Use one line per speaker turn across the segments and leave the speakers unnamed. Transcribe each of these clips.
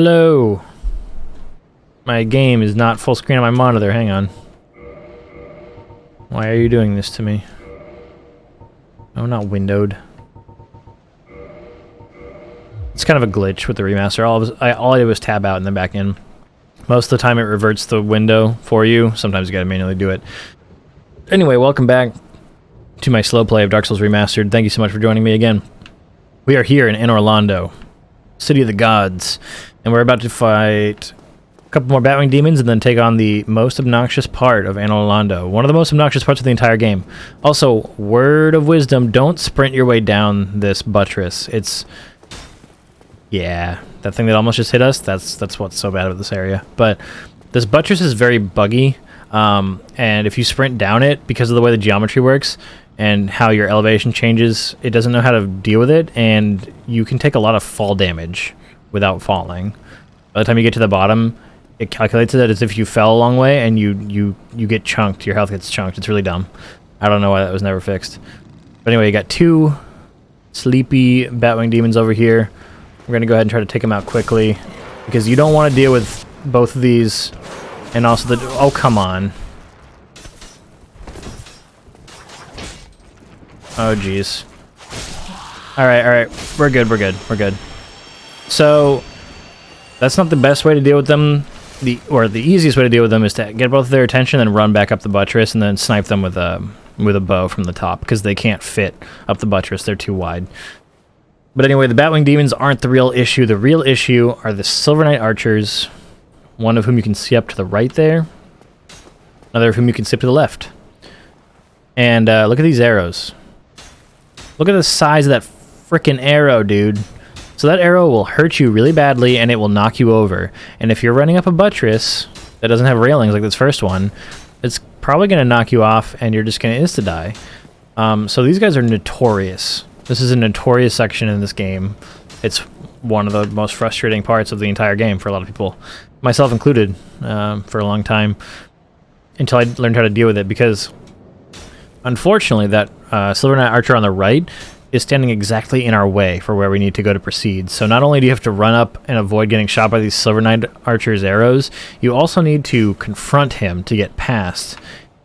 Hello. My game is not full screen on my monitor. Hang on. Why are you doing this to me? Oh, not windowed. It's kind of a glitch with the remaster. All I did was tab out and then back in. Most of the time it reverts the window for you. Sometimes you gotta manually do it. Anyway, welcome back to my slow play of Dark Souls Remastered. Thank you so much for joining me again. We are here in Orlando, City of the Gods, and we're about to fight a couple more Batwing demons and then take on the most obnoxious part of Orlando. One of the most obnoxious parts of the entire game. Also, word of wisdom, don't sprint your way down this buttress. It's... yeah, that thing that almost just hit us, that's what's so bad about this area. But this buttress is very buggy, and if you sprint down it, because of the way the geometry works and how your elevation changes, it doesn't know how to deal with it, and you can take a lot of fall damage without falling. By the time you get to the bottom, it calculates it as if you fell a long way, and you get chunked. Your health gets chunked. It's really dumb. I don't know why that was never fixed. But anyway, you got two sleepy Batwing demons over here. We're going to go ahead and try to take them out quickly, because you don't want to deal with both of these, and also the... oh, come on. Oh, jeez. Alright, we're good. So, that's not the best way to deal with them. The easiest way to deal with them is to get both of their attention and run back up the buttress and then snipe them with a bow from the top, because they can't fit up the buttress. They're too wide. But anyway, the Batwing demons aren't the real issue. The real issue are the Silver Knight archers, one of whom you can see up to the right there, another of whom you can see up to the left. And look at these arrows. Look at the size of that frickin' arrow, dude. So that arrow will hurt you really badly, and it will knock you over. And if you're running up a buttress that doesn't have railings like this first one, it's probably going to knock you off, and you're just going to insta-die. So these guys are notorious. This is a notorious section in this game. It's one of the most frustrating parts of the entire game for a lot of people, myself included, for a long time, until I learned how to deal with it, because unfortunately that Silver Knight archer on the right is standing exactly in our way for where we need to go to proceed. So not only do you have to run up and avoid getting shot by these Silver Knight archer's arrows, you also need to confront him to get past,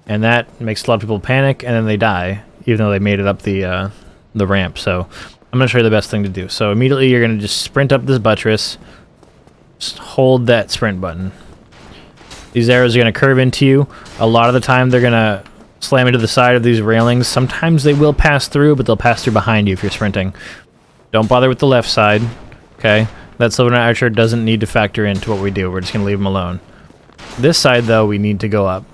and that makes a lot of people panic, and then they die, even though they made it up the ramp. So I'm going to show you the best thing to do. So immediately you're going to just sprint up this buttress, just hold that sprint button. These arrows are going to curve into you. A lot of the time they're going to slam into the side of these railings. Sometimes they will pass through, but they'll pass through behind you if you're sprinting. Don't bother with the left side, okay? That Silver Knight archer doesn't need to factor into what we do. We're just going to leave him alone. This side, though, we need to go up.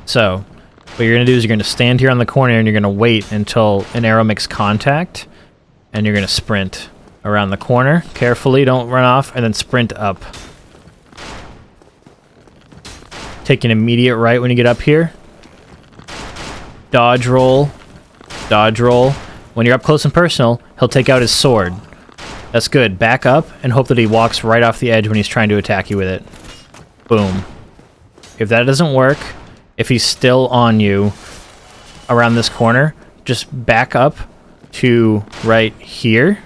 So what you're going to do is you're going to stand here on the corner, and you're going to wait until an arrow makes contact, and you're going to sprint around the corner. Carefully, don't run off, and then sprint up. Take an immediate right when you get up here. Dodge roll. Dodge roll. When you're up close and personal, he'll take out his sword. That's good. Back up and hope that he walks right off the edge when he's trying to attack you with it. Boom. If that doesn't work, if he's still on you around this corner, just back up to right here.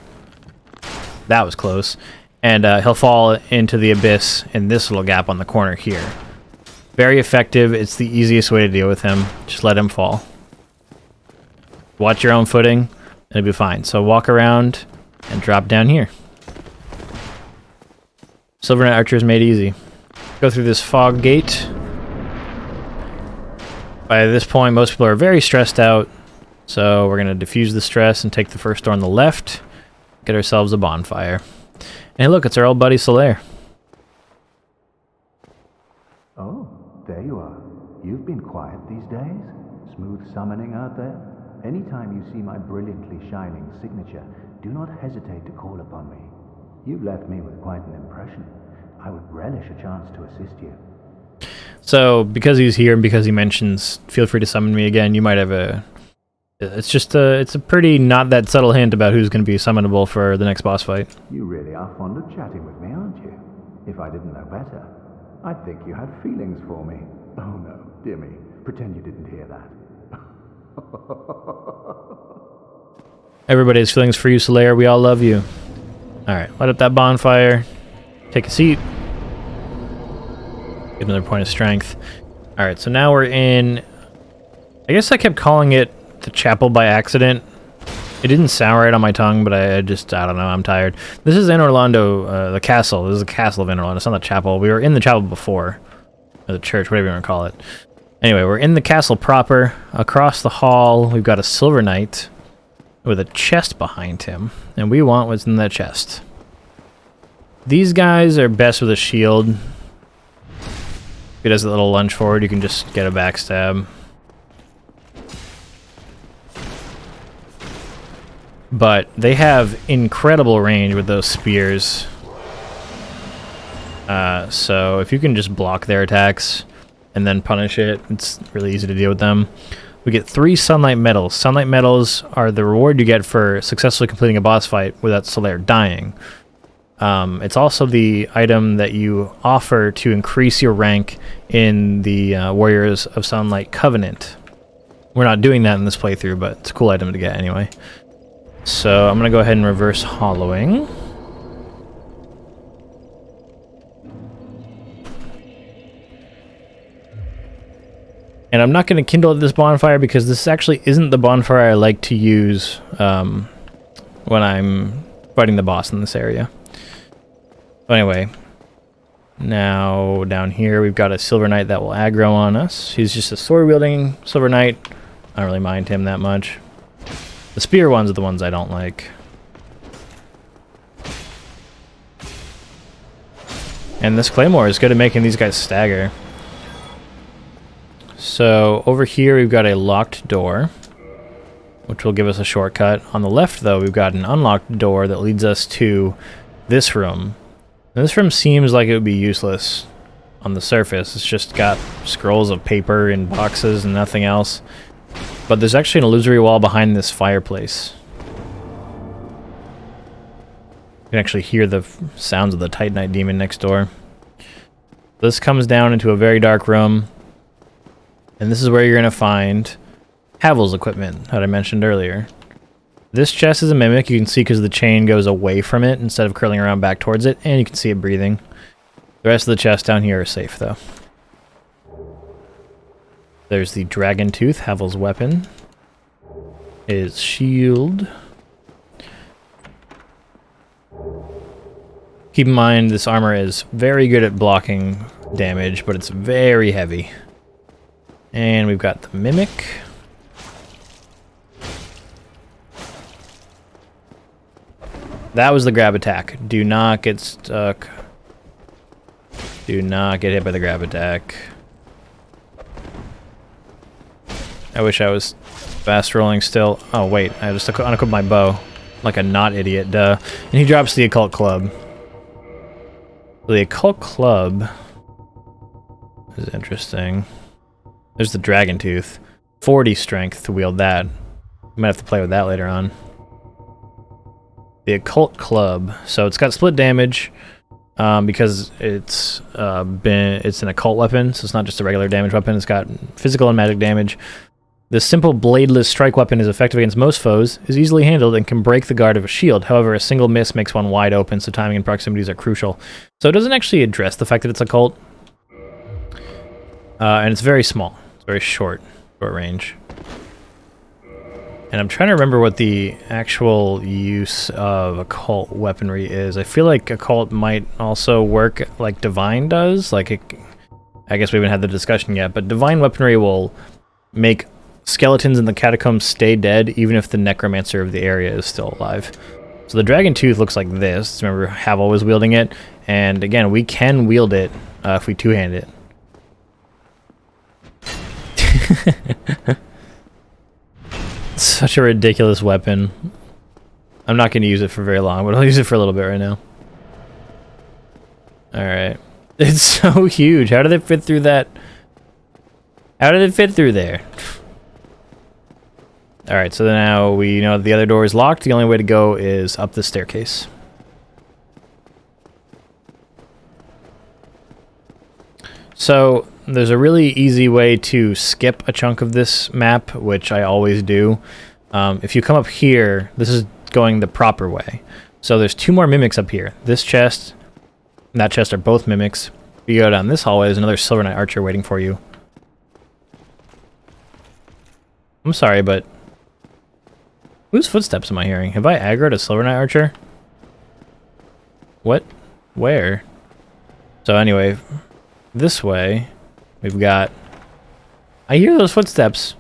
That was close. And he'll fall into the abyss in this little gap on the corner here. Very effective. It's the easiest way to deal with him. Just let him fall. Watch your own footing, and it'll be fine. So walk around and drop down here. Silver Knight archer is made easy. Go through this fog gate. By this point, most people are very stressed out, so we're going to diffuse the stress and take the first door on the left, get ourselves a bonfire. And hey, look, it's our old buddy Solaire.
Oh, there you are. You've been quiet these days. Smooth summoning out there. Anytime you see my brilliantly shining signature, do not hesitate to call upon me. You've left me with quite an impression. I would relish a chance to assist you.
So, because he's here and because he mentions, feel free to summon me again, you might have a... it's a pretty not that subtle hint about who's going to be summonable for the next boss fight.
You really are fond of chatting with me, aren't you? If I didn't know better, I'd think you had feelings for me. Oh no, dear me, pretend you didn't hear that.
Everybody has feelings for you, Solaire. We all love you. Alright, light up that bonfire. Take a seat. Get another point of strength. Alright, so now we're in... I guess I kept calling it the chapel by accident. It didn't sound right on my tongue, but I don't know, I'm tired. This is in Orlando, the castle. This is the castle of Orlando. It's not the chapel. We were in the chapel before. Or the church, whatever you want to call it. Anyway, we're in the castle proper. Across the hall, we've got a silver knight with a chest behind him. And we want what's in that chest. These guys are best with a shield. If he does a little lunge forward, you can just get a backstab. But they have incredible range with those spears. So if you can just block their attacks and then punish it, it's really easy to deal with them. We get 3 sunlight medals. Sunlight medals are the reward you get for successfully completing a boss fight without Solaire dying. It's also the item that you offer to increase your rank in the Warriors of Sunlight Covenant. We're not doing that in this playthrough, but it's a cool item to get anyway. So I'm going to go ahead and reverse hollowing. And I'm not going to kindle at this bonfire because this actually isn't the bonfire I like to use when I'm fighting the boss in this area. So anyway, now down here we've got a Silver Knight that will aggro on us. He's just a sword-wielding Silver Knight. I don't really mind him that much. The spear ones are the ones I don't like. And this Claymore is good at making these guys stagger. So over here we've got a locked door, which will give us a shortcut. On the left though, we've got an unlocked door that leads us to this room. Now, this room seems like it would be useless on the surface. It's just got scrolls of paper in boxes and nothing else. But there's actually an illusory wall behind this fireplace. You can actually hear the sounds of the Titanite demon next door. This comes down into a very dark room. And this is where you're going to find Havel's equipment that I mentioned earlier. This chest is a mimic. You can see because the chain goes away from it instead of curling around back towards it. And you can see it breathing. The rest of the chests down here are safe though. There's the Dragon Tooth, Havel's weapon. His shield. Keep in mind this armor is very good at blocking damage, but it's very heavy. And we've got the Mimic. That was the grab attack. Do not get stuck. Do not get hit by the grab attack. I wish I was fast rolling still. Oh wait, I just unequipped my bow. Like a not idiot, duh. And he drops the Occult Club. The Occult Club is interesting. There's the Dragon Tooth. 40 strength to wield that. Might have to play with that later on. The Occult Club. So it's got split damage because it's an occult weapon, so it's not just a regular damage weapon. It's got physical and magic damage. This simple bladeless strike weapon is effective against most foes, is easily handled, and can break the guard of a shield. However, a single miss makes one wide open, so timing and proximities are crucial. So it doesn't actually address the fact that it's occult. And it's very small. It's very short range. And I'm trying to remember what the actual use of occult weaponry is. I feel like occult might also work like divine does. Like, I guess we haven't had the discussion yet, but divine weaponry will make skeletons in the catacombs stay dead, even if the necromancer of the area is still alive. So the Dragon Tooth looks like this. Remember, Havel was wielding it. And again, we can wield it if we two-hand it. Such a ridiculous weapon. I'm not going to use it for very long, but I'll use it for a little bit right now. Alright. It's so huge. How did it fit through that? How did it fit through there? Alright, so now we know the other door is locked. The only way to go is up the staircase. So there's a really easy way to skip a chunk of this map, which I always do. If you come up here, this is going the proper way. So there's 2 more mimics up here. This chest and that chest are both mimics. If you go down this hallway, there's another Silver Knight Archer waiting for you. I'm sorry, but whose footsteps am I hearing? Have I aggroed a Silver Knight Archer? What? Where? So anyway, this way, we've got... I hear those footsteps.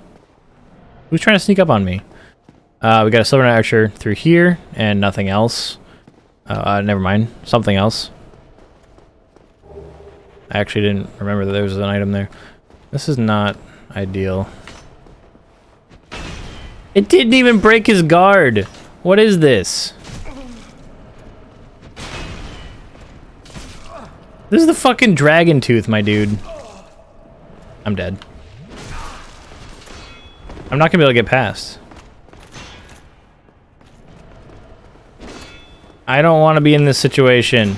Who's trying to sneak up on me? We got a Silver Knight Archer through here, and nothing else. Never mind. Something else. I actually didn't remember that there was an item there. This is not ideal. It didn't even break his guard! What is this? This is the fucking dragon tooth, my dude. I'm dead. I'm not gonna be able to get past. I don't want to be in this situation.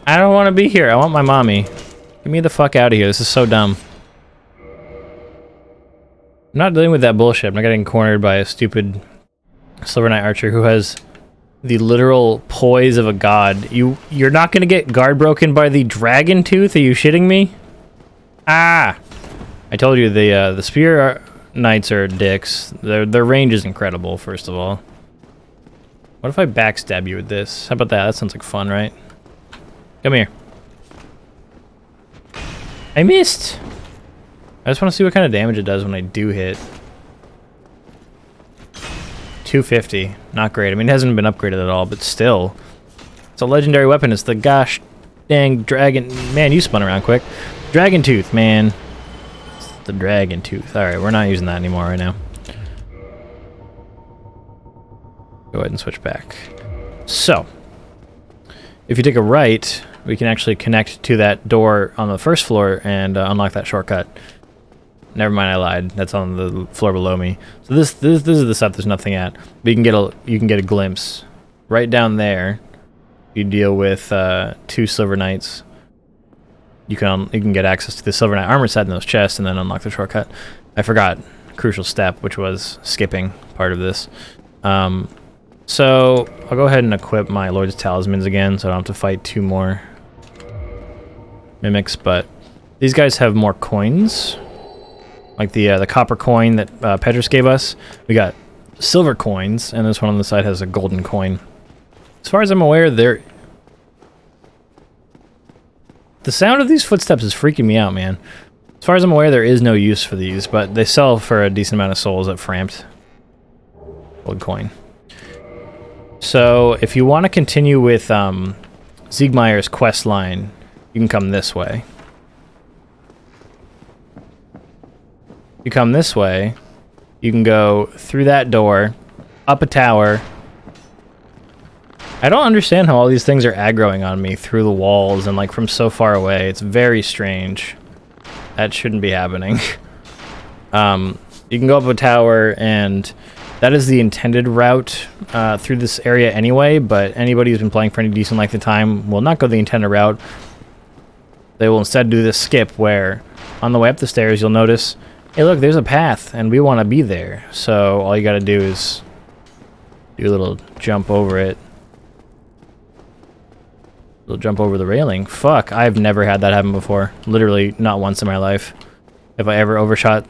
I don't want to be here. I want my mommy. Get me the fuck out of here. This is so dumb. I'm not dealing with that bullshit. I'm not getting cornered by a stupid Silver Knight Archer who has the literal poise of a god. You're not gonna get guard broken by the dragon tooth? Are you shitting me? Ah! I told you the spear knights are dicks. Their range is incredible, first of all. What if I backstab you with this? How about that? That sounds like fun, right? Come here. I missed! I just want to see what kind of damage it does when I do hit. 250. Not great. I mean, it hasn't been upgraded at all, but still. It's a legendary weapon. It's the gosh dang dragon... Man, you spun around quick. Dragon tooth, man. It's the dragon tooth. Alright, we're not using that anymore right now. Go ahead and switch back. So, if you take a right, we can actually connect to that door on the first floor and unlock that shortcut. Never mind, I lied. That's on the floor below me. So this is the stuff there's nothing at. But you can get a glimpse. Right down there, you deal with 2 Silver Knights. You can get access to the Silver Knight armor set in those chests and then unlock the shortcut. I forgot a crucial step, which was skipping part of this. So I'll go ahead and equip my Lord's Talismans again, so I don't have to fight 2 more mimics. But these guys have more coins. Like the copper coin that Petrus gave us. We got silver coins, and this one on the side has a golden coin. As far as I'm aware, the sound of these footsteps is freaking me out, man. As far as I'm aware, there is no use for these, but they sell for a decent amount of souls at Frampt. Gold coin. So, if you want to continue with Siegmeyer's quest line, you can come this way. You come this way, you can go through that door, up a tower. I don't understand how all these things are aggroing on me through the walls and like from so far away. It's very strange. That shouldn't be happening. You can go up a tower, and that is the intended route through this area anyway, but anybody who's been playing for any decent length of time will not go the intended route. They will instead do this skip where on the way up the stairs you'll notice, hey look, there's a path, and we want to be there. So all you gotta do is do a little jump over it. A little jump over the railing. Fuck, I've never had that happen before. Literally not once in my life have I ever overshot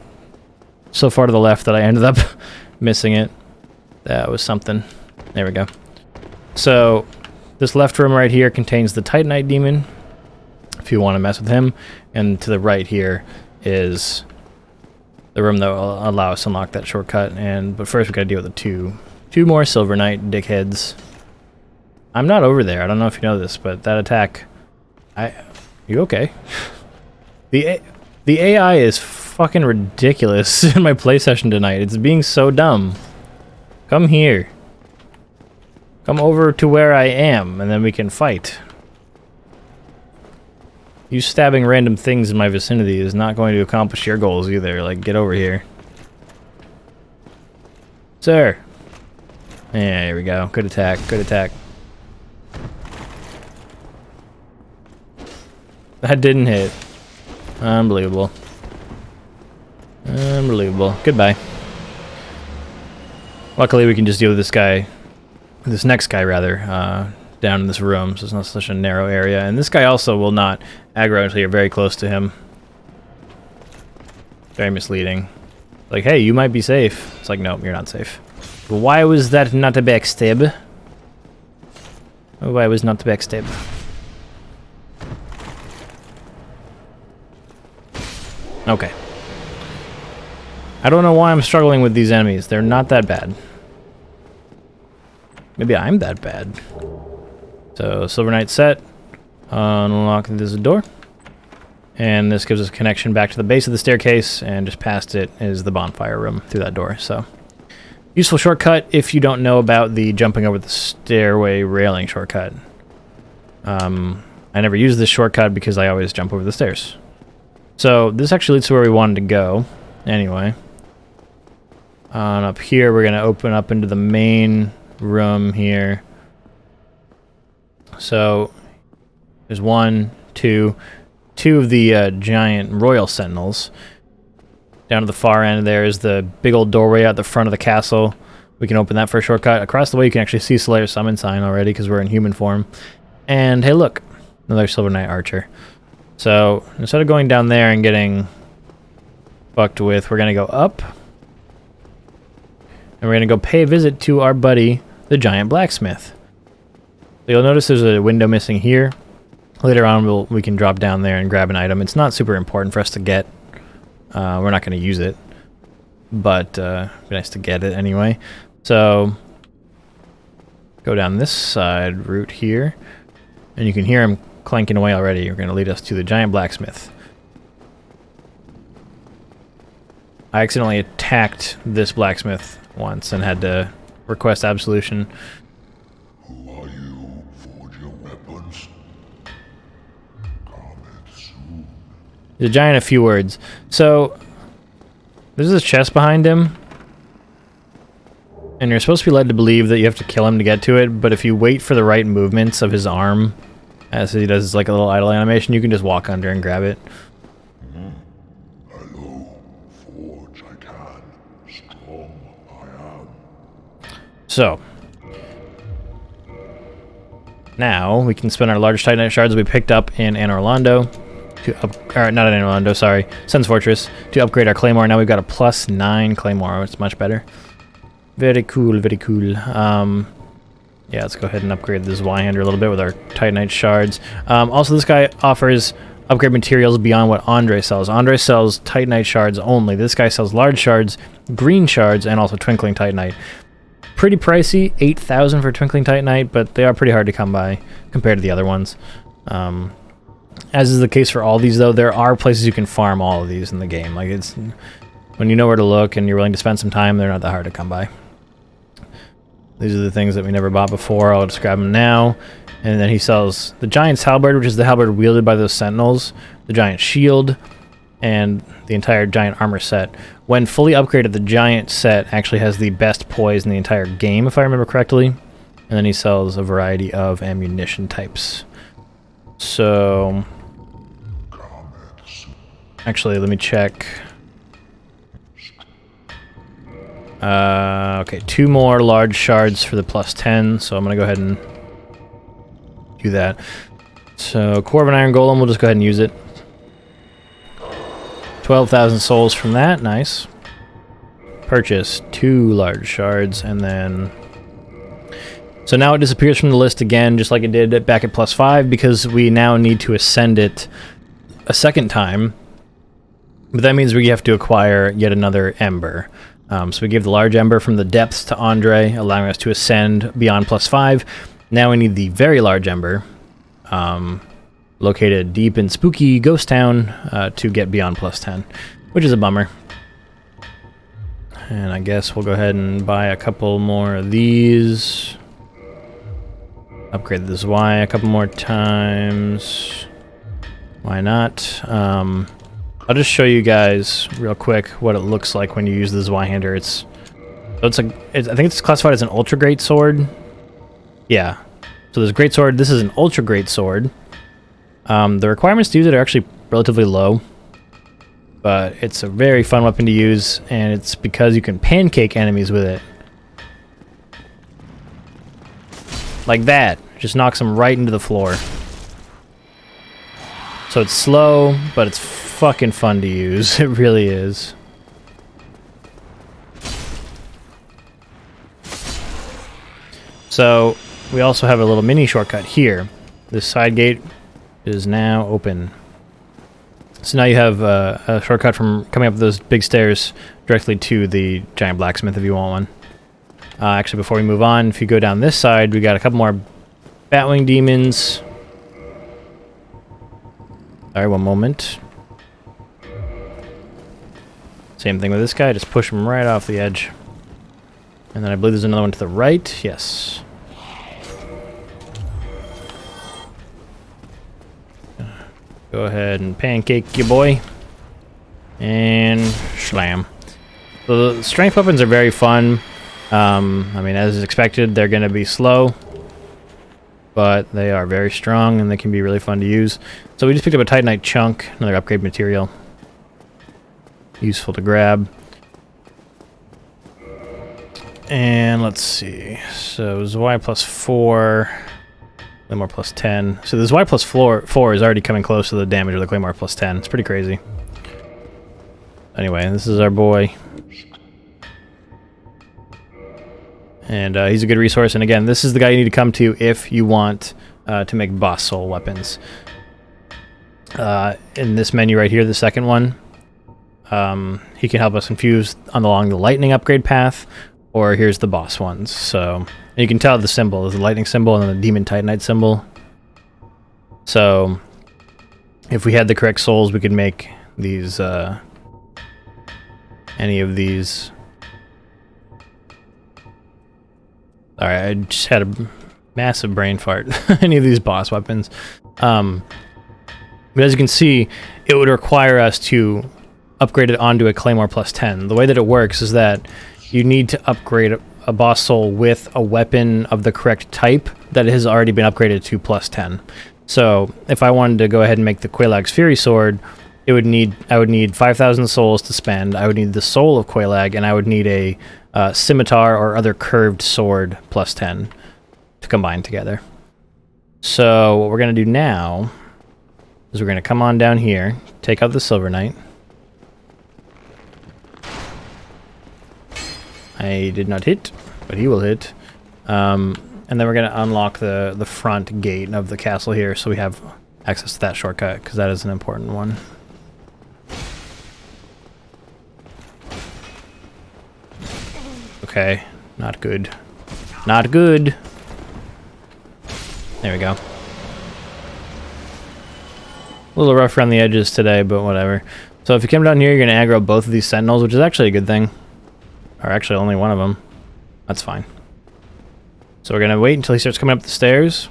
so far to the left that I ended up missing it. That was something. There we go. So this left room right here contains the Titanite demon, if you want to mess with him, and to the right here is the room that will allow us to unlock that shortcut. But first we gotta deal with the two more Silver Knight dickheads. I'm not over there. I don't know if you know this, but that attack... You okay? The AI is fucking ridiculous in my play session tonight. It's being so dumb. Come here. Come over to where I am, and then we can fight. You stabbing random things in my vicinity is not going to accomplish your goals either. Like, get over here. Sir. Yeah, here we go. Good attack. Good attack. That didn't hit. Unbelievable. Unbelievable. Goodbye. Luckily, we can just deal with this guy, this next guy rather, down in this room, so it's not such a narrow area. And this guy also will not aggro until you're very close to him. Very misleading. Like, hey, you might be safe. It's like, nope, you're not safe. Why was that not a backstab? Why was not a backstab? Okay. I don't know why I'm struggling with these enemies. They're not that bad. Maybe I'm that bad. So, Silver Knight set. Unlock this door. And this gives us a connection back to the base of the staircase, and just past it is the bonfire room through that door. So, useful shortcut if you don't know about the jumping over the stairway railing shortcut. I never use this shortcut because I always jump over the stairs. So, this actually leads to where we wanted to go. Anyway. And up here, we're going to open up into the main room here. So, there's two of the giant royal sentinels. Down to the far end there is the big old doorway at the front of the castle. We can open that for a shortcut. Across the way you can actually see Slayer's summon sign already because we're in human form. And hey look, another Silver Knight archer. So instead of going down there and getting fucked with, we're going to go up. And we're going to go pay a visit to our buddy, the giant blacksmith. So you'll notice there's a window missing here. Later on, we can drop down there and grab an item. It's not super important for us to get. We're not going to use it. But it'd be nice to get it anyway. So, go down this side route here. And you can hear him clanking away already. You're going to lead us to the giant blacksmith. I accidentally attacked this blacksmith once and had to request absolution.
Who are you? Forge your weapons.
The giant, a few words. So, there's this chest behind him. And you're supposed to be led to believe that you have to kill him to get to it, but if you wait for the right movements of his arm, as he does like a little idle animation, you can just walk under and grab it.
Hello, Forge, I can. Strong, I am.
So, now we can spend our large Titanite shards we picked up in Anor Londo. Not in Anor Londo, sorry. Sun's Fortress, to upgrade our Claymore. Now we've got a +9 Claymore. It's much better. Very cool, very cool. Yeah, let's go ahead and upgrade this Zweihander a little bit with our Titanite shards. Also, this guy offers upgrade materials beyond what Andre sells. Andre sells Titanite shards only. This guy sells large shards, green shards, and also Twinkling Titanite. Pretty pricey, 8,000 for Twinkling Titanite, but they are pretty hard to come by compared to the other ones. As is the case for all these, though, there are places you can farm all of these in the game. Like, it's when you know where to look and you're willing to spend some time, they're not that hard to come by. These are the things that we never bought before. I'll just grab them now. And then he sells the giant's halberd, which is the halberd wielded by those sentinels, the giant shield, and the entire giant armor set. When fully upgraded, the giant set actually has the best poise in the entire game, if I remember correctly. And then he sells a variety of ammunition types. So, actually, let me check. Okay, 2 more large shards for the +10, so I'm going to go ahead and do that. So, Core of an Iron Golem, we'll just go ahead and use it. 12,000 souls from that, nice. Purchase 2 large shards, and then... So now it disappears from the list again, just like it did back at +5, because we now need to ascend it a second time. But that means we have to acquire yet another Ember. So we gave the large Ember from the depths to Andre, allowing us to ascend beyond +5. Now we need the very large Ember, located deep in spooky Ghost Town, to get beyond +10, which is a bummer. And I guess we'll go ahead and buy a couple more of these. Upgrade this Y a couple more times. Why not? I'll just show you guys real quick what it looks like when you use the Zweihander. I think it's classified as an ultra great sword. Yeah. So there's great sword. This is an ultra great sword. The requirements to use it are actually relatively low, but it's a very fun weapon to use, and it's because you can pancake enemies with it. Like that. Just knocks them right into the floor. So it's slow, but it's fucking fun to use. It really is. So we also have a little mini shortcut here. This side gate is now open. So now you have a shortcut from coming up those big stairs directly to the giant blacksmith if you want one. Actually, before we move on, if you go down this side, we got a couple more Batwing demons. Sorry, one moment. Same thing with this guy, just push him right off the edge. And then I believe there's another one to the right. Yes. Go ahead and pancake you, boy. And slam. So the strength weapons are very fun. I mean, as expected, they're going to be slow. But they are very strong, and they can be really fun to use. So we just picked up a Titanite chunk, another upgrade material. Useful to grab. And let's see. So Y plus 4, Claymore plus 10. So this Y plus 4 is already coming close to the damage of the Claymore plus 10. It's pretty crazy. Anyway, this is our boy. And he's a good resource. And again, this is the guy you need to come to if you want to make boss soul weapons. In this menu right here, the second one, he can help us infuse along the lightning upgrade path, or here's the boss ones. So you can tell the symbol is the lightning symbol and then the demon titanite symbol. So if we had the correct souls, we could make these any of these. Alright, I just had a massive brain fart. Any of these boss weapons. But as you can see, it would require us to upgrade it onto a Claymore plus 10. The way that it works is that you need to upgrade a boss soul with a weapon of the correct type that has already been upgraded to plus 10. So if I wanted to go ahead and make the Quailag's Fury Sword, I would need 5,000 souls to spend. I would need the soul of Quailag, and I would need a scimitar or other curved sword plus 10 to combine together. So what we're going to do now is we're going to come on down here, take out the Silver Knight. I did not hit, but he will hit. And then we're going to unlock the front gate of the castle here so we have access to that shortcut, because that is an important one. Okay, not good. Not good. There we go. A little rough around the edges today, but whatever. So if you come down here, you're going to aggro both of these sentinels, which is actually a good thing. Or actually only one of them. That's fine. So we're going to wait until he starts coming up the stairs.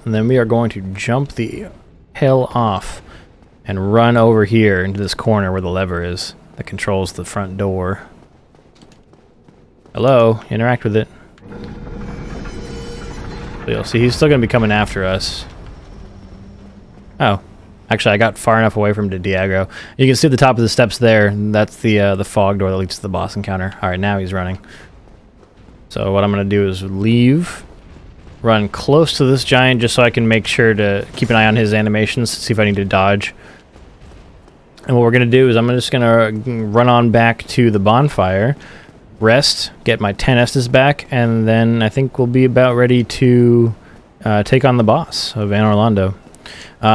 And then we are going to jump the hell off and run over here into this corner where the lever is that controls the front door. Hello, interact with it. So you'll see he's still going to be coming after us. Oh, actually I got far enough away from him to de-aggro. You can see at the top of the steps there, that's the fog door that leads to the boss encounter. Alright, now he's running. So what I'm going to do is leave, run close to this giant just so I can make sure to keep an eye on his animations to see if I need to dodge. And what we're going to do is I'm just going to run on back to the bonfire, rest, get my 10 Estus back, and then I think we'll be about ready to take on the boss of Anor Londo.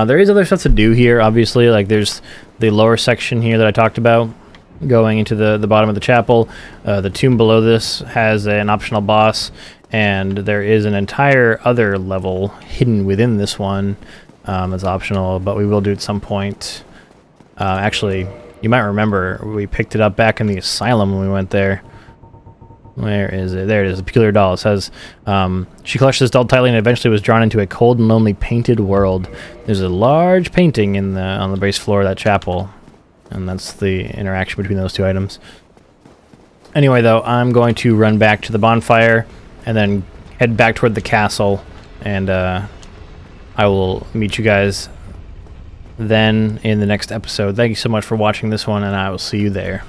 There is other stuff to do here, obviously. Like there's the lower section here that I talked about, going into the bottom of the chapel. The tomb below this has an optional boss, and there is an entire other level hidden within this one that's optional, but we will do at some point. Actually, you might remember we picked it up back in the asylum when we went there. Where is it? There it is. The peculiar doll. It says, she clutched this doll tightly and eventually was drawn into a cold and lonely painted world. There's a large painting on the base floor of that chapel. And that's the interaction between those two items. Anyway, though, I'm going to run back to the bonfire and then head back toward the castle. And I will meet you guys then in the next episode. Thank you so much for watching this one, and I will see you there.